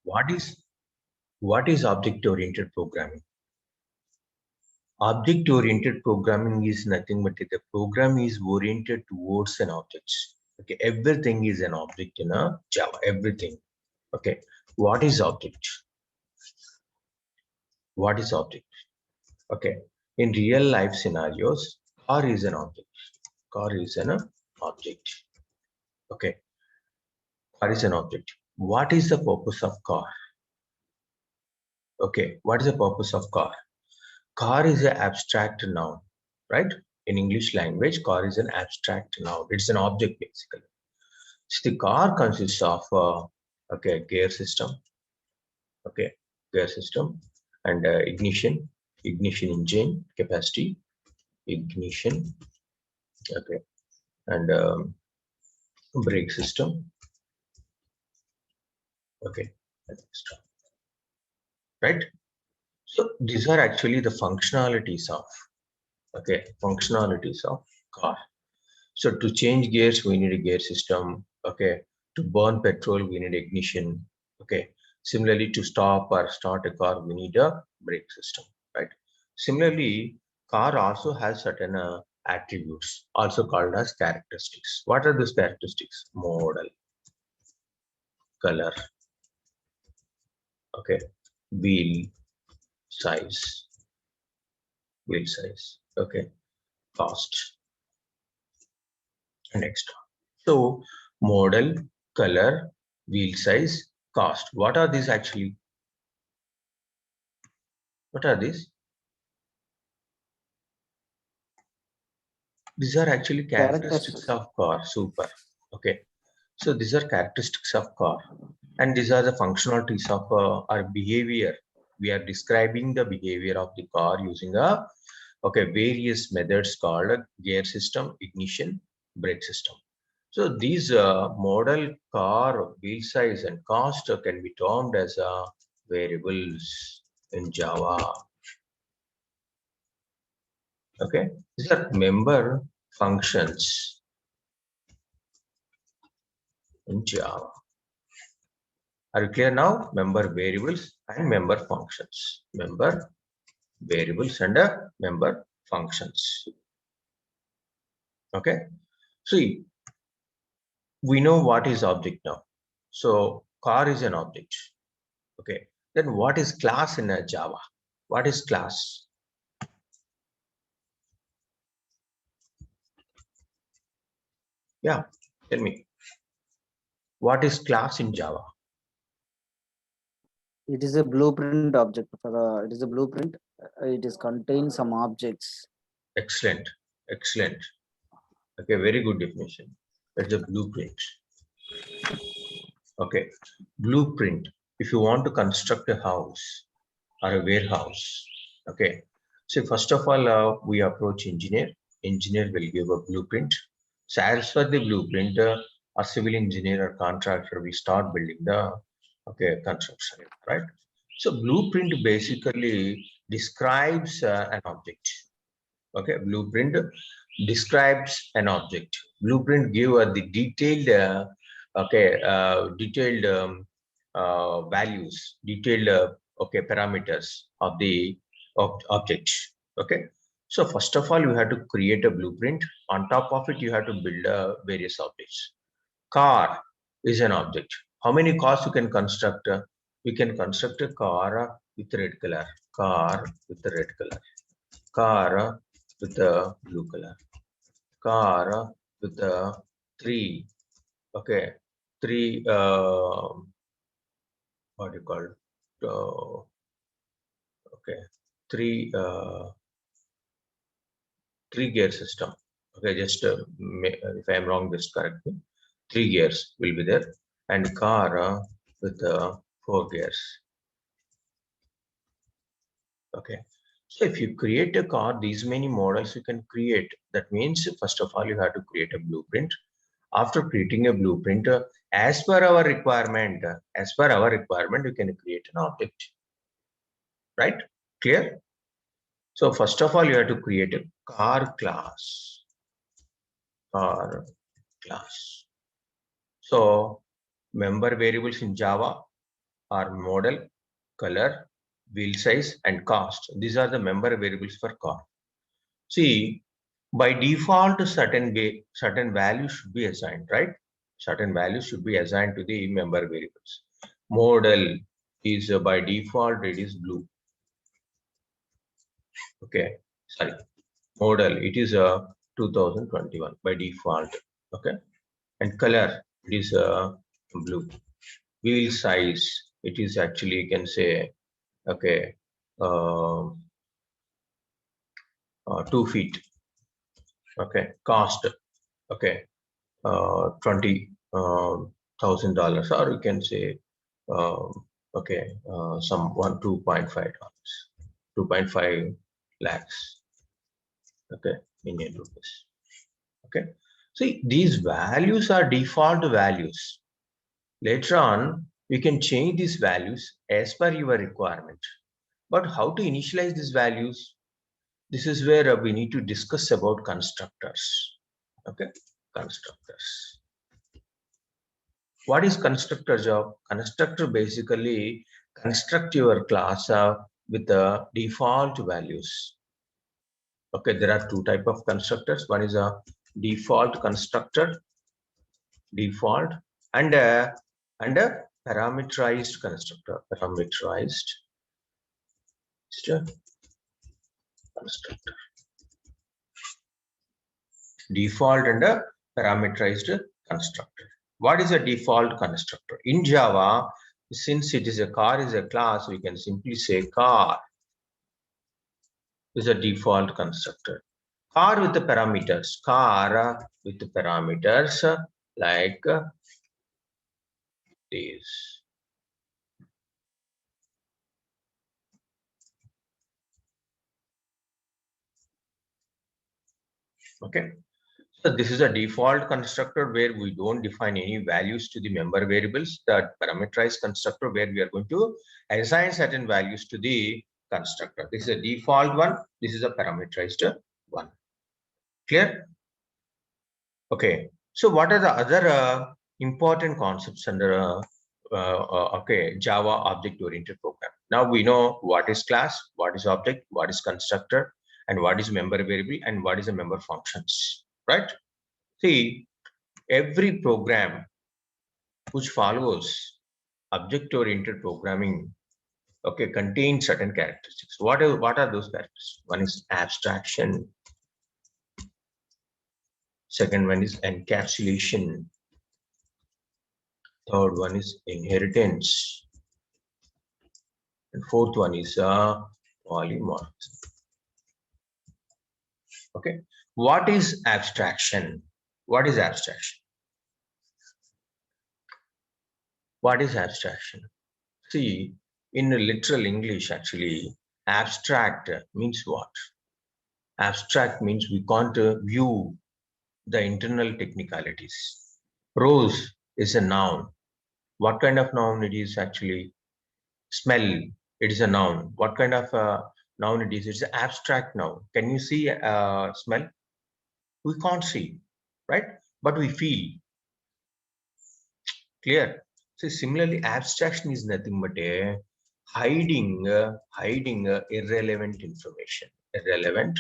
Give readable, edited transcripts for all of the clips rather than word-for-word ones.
What is object-oriented programming? Object-oriented programming is nothing but the program is oriented towards an object. Okay, everything is an object in a Java. Everything. Okay, what is object? What is object? Okay, in real life scenarios, car is an object. Car is an object. Okay, car is an object. What is the purpose of car? Okay, what is the purpose of car? Car is an abstract noun, right? In English language, car is an abstract noun. It's an object basically. So the car consists of okay, gear system, okay, gear system, and ignition engine capacity, ignition, okay, and brake system, okay, etc. Right? So these are actually the functionalities of car. So to change gears, we need a gear system. Okay. To burn petrol, we need ignition. Okay. Similarly, to stop or start a car, we need a brake system. Right. Similarly, car also has certain attributes, also called as characteristics. What are those characteristics? Model, color, okay, wheel size, okay, cost, and extra. So model, color, wheel size, cost. What are these actually? What are these? These are actually characteristics Characteristics. of car. Super. Okay. So these are characteristics of car, and these are the functionalities of our behavior. We are describing the behavior of the car using a various methods called gear system, ignition, brake system. So these model, car, wheel size, and cost can be termed as variables in Java. Okay, these are member functions in Java. Are you clear now? Member variables and member functions. Member variables and member functions. Okay, see, we know what is object now. So car is an object. Okay, then what is class in a Java? What is class? Yeah, tell me. What is class in Java? It is a blueprint object for the. It is a blueprint. It is contains some objects. Excellent, excellent. Okay, very good definition. That's a blueprint. Okay, blueprint. If you want to construct a house or a warehouse, okay. So first of all, we approach engineer. Engineer will give a blueprint. So as per the blueprint, a civil engineer or contractor, we start building the construction, right? So blueprint basically describes an object. Okay, blueprint describes an object. Blueprint give the detailed detailed values, detailed parameters of the object. Okay, so first of all you have to create a blueprint. On top of it you have to build various objects. Car is an object. How many cars you can construct? We can construct a car with red color, car with red color, car with a blue color, car with a three, okay, three, what do you call it? Okay, three, three gear system. Okay, just if I am wrong, just correct me. Three gears will be there, and car with four gears. Okay, so if you create a car, these many models you can create. That means first of all you have to create a blueprint. After creating a blueprint, as per our requirement, you can create an object. Right? Clear? So first of all, you have to create a car class. Car class. So member variables in Java are model, color, wheel size, and cost. These are the member variables for car. See, by default, certain values should be assigned, right? Certain values should be assigned to the member variables. Model is by default, it is blue. Okay, sorry, model, it is 2021 by default. Okay, and color, it is blue. Wheel size, it is actually, you can say, okay, 2 feet. Okay, cost, okay, $20,000, or you can say, okay, some $2.5, 2.5 lakhs. Okay, Indian rupees. Okay, see, these values are default values. Later on, you can change these values as per your requirement. But how to initialize these values? This is where we need to discuss about constructors. Okay, constructors. What is constructor job? Constructor basically construct your class with the default values. Okay, there are two type of constructors. One is a default constructor, default, and a parameterized constructor, parameterized constructor. Default and a parameterized constructor. What is a default constructor? In Java, since it is a car is a class, we can simply say car is a default constructor. Car with the parameters, like this. Okay. So this is a default constructor where we don't define any values to the member variables. The parameterized constructor where we are going to assign certain values to the constructor. This is a default one. This is a parameterized one. Clear? Okay. So what are the other important concepts under okay, Java object-oriented program? Now we know what is class, what is object, what is constructor, and what is member variable, and what is a member functions, right? See, every program which follows object-oriented programming, okay, contains certain characteristics. What are those characteristics? One is abstraction. Second one is encapsulation. Third one is inheritance. And fourth one is polymorphism. Okay. What is abstraction? What is abstraction? What is abstraction? See, in literal English, actually, abstract means what? Abstract means we can't view the internal technicalities. Rose is a noun. What kind of noun it is actually? Smell, it is a noun. What kind of noun it is? It's an abstract noun. Can you see smell? We can't see, right? But we feel. Clear? So similarly, abstraction is nothing but a hiding irrelevant information, irrelevant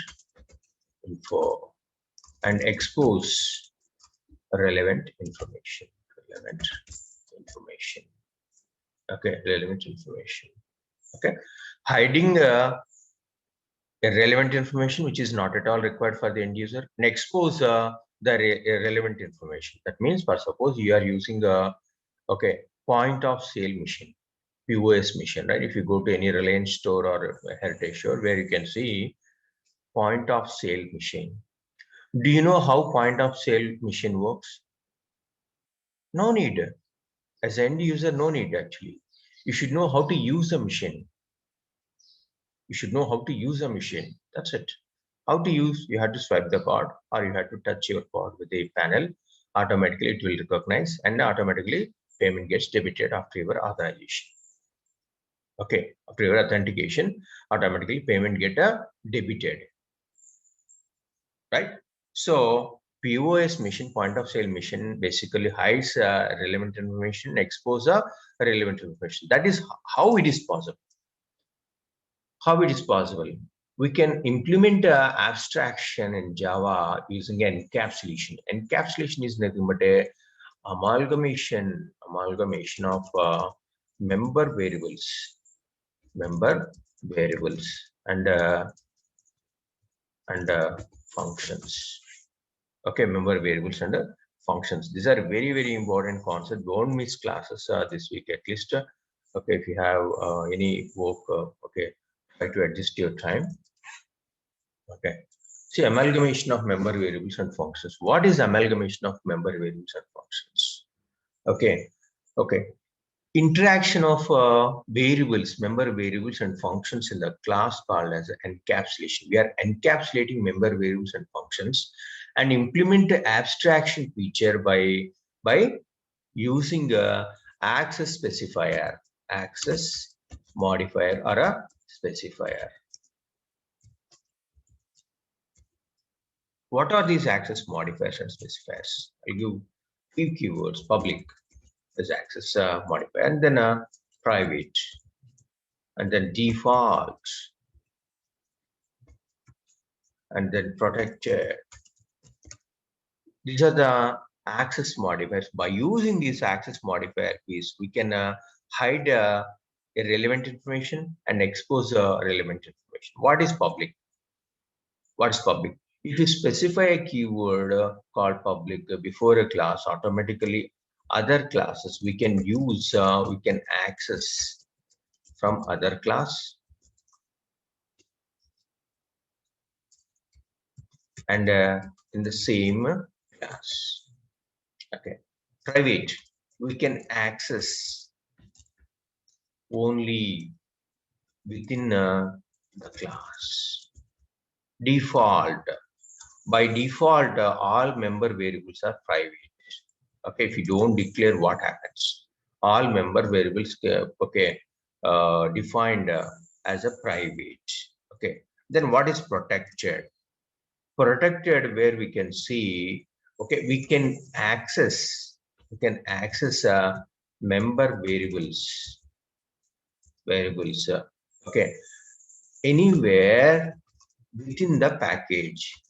info, and expose relevant information, Okay, relevant information. Okay, hiding irrelevant information which is not at all required for the end user, and expose the irrelevant information. That means, for suppose you are using a point of sale machine, POS machine, right? If you go to any Reliance store or a Heritage store where you can see point of sale machine. Do you know how point of sale machine works? No need. As an end user, no need actually. You should know how to use a machine. You should know how to use a machine. That's it. How to use, you have to swipe the card or you have to touch your card with a panel. Automatically it will recognize and automatically payment gets debited after your authorization. Okay, after your authentication, automatically payment get debited. Right? So POS mission, point of sale mission, basically hides relevant information, expose relevant information. That is how it is possible. How it is possible? We can implement abstraction in Java using encapsulation. Encapsulation is nothing but a amalgamation of member variables and functions. Okay, member variables and functions. These are very important concepts. Don't miss classes this week at least. Okay, if you have any work, okay, try to adjust your time. Okay, see, amalgamation of member variables and functions. What is amalgamation of member variables and functions? Okay, interaction of variables, member variables and functions in the class called as encapsulation. We are encapsulating member variables and functions and implement the abstraction feature by using a access specifier, access modifier or a specifier. What are these access modifiers and specifiers? I'll give few keywords. Public is access modifier, and then private, and then default, and then protected. These are the access modifiers. By using these access modifier keys, we can hide irrelevant information and expose relevant information. What is public? What is public? If you specify a keyword called public before a class, automatically other classes we can use, we can access from other class, and in the same class. Okay, private, we can access only within the class. Default, by default all member variables are private. Okay, if you don't declare, what happens? All member variables defined as a private. Okay, then what is protected? Protected, where we can see, okay, we can access member variables okay, anywhere within the package,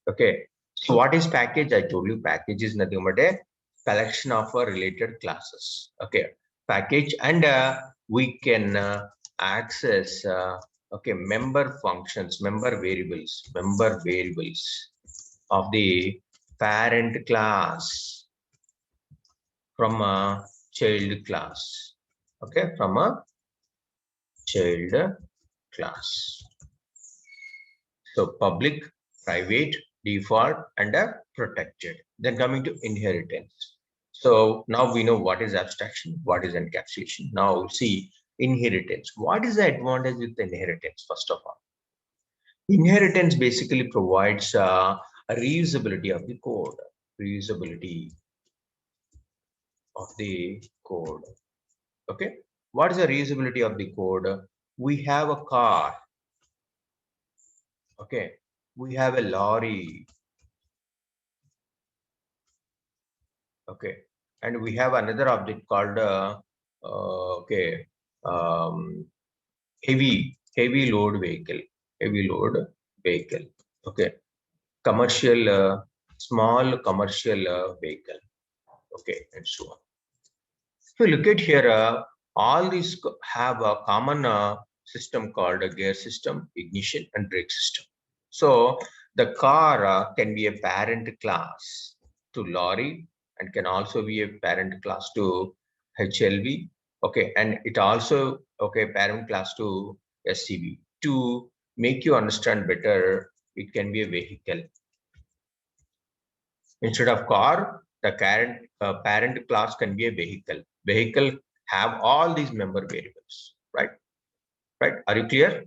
okay. So what is package? I told you package is nothing but a collection of related classes. Okay, package, and we can access okay, member functions, member variables of the parent class from a child class. Okay, from a child class. So public, private, default, and protected. Then coming to inheritance. So now we know what is abstraction, what is encapsulation. Now see inheritance. What is the advantage with inheritance? First of all, inheritance basically provides a reusability of the code. Reusability of the code. Okay, what is the reusability of the code? We have a car. Okay, we have a lorry. Okay, and we have another object called okay, heavy load vehicle. Okay, commercial, small commercial vehicle. Okay, and so on. If you look at here, all these have a common system called a gear system, ignition, and brake system. So the car can be a parent class to lorry, and can also be a parent class to HLV. Okay, and it also parent class to SCV. To make you understand better, it can be a vehicle. Instead of car, the parent class can be a vehicle. Vehicle have all these member variables, right? Are you clear?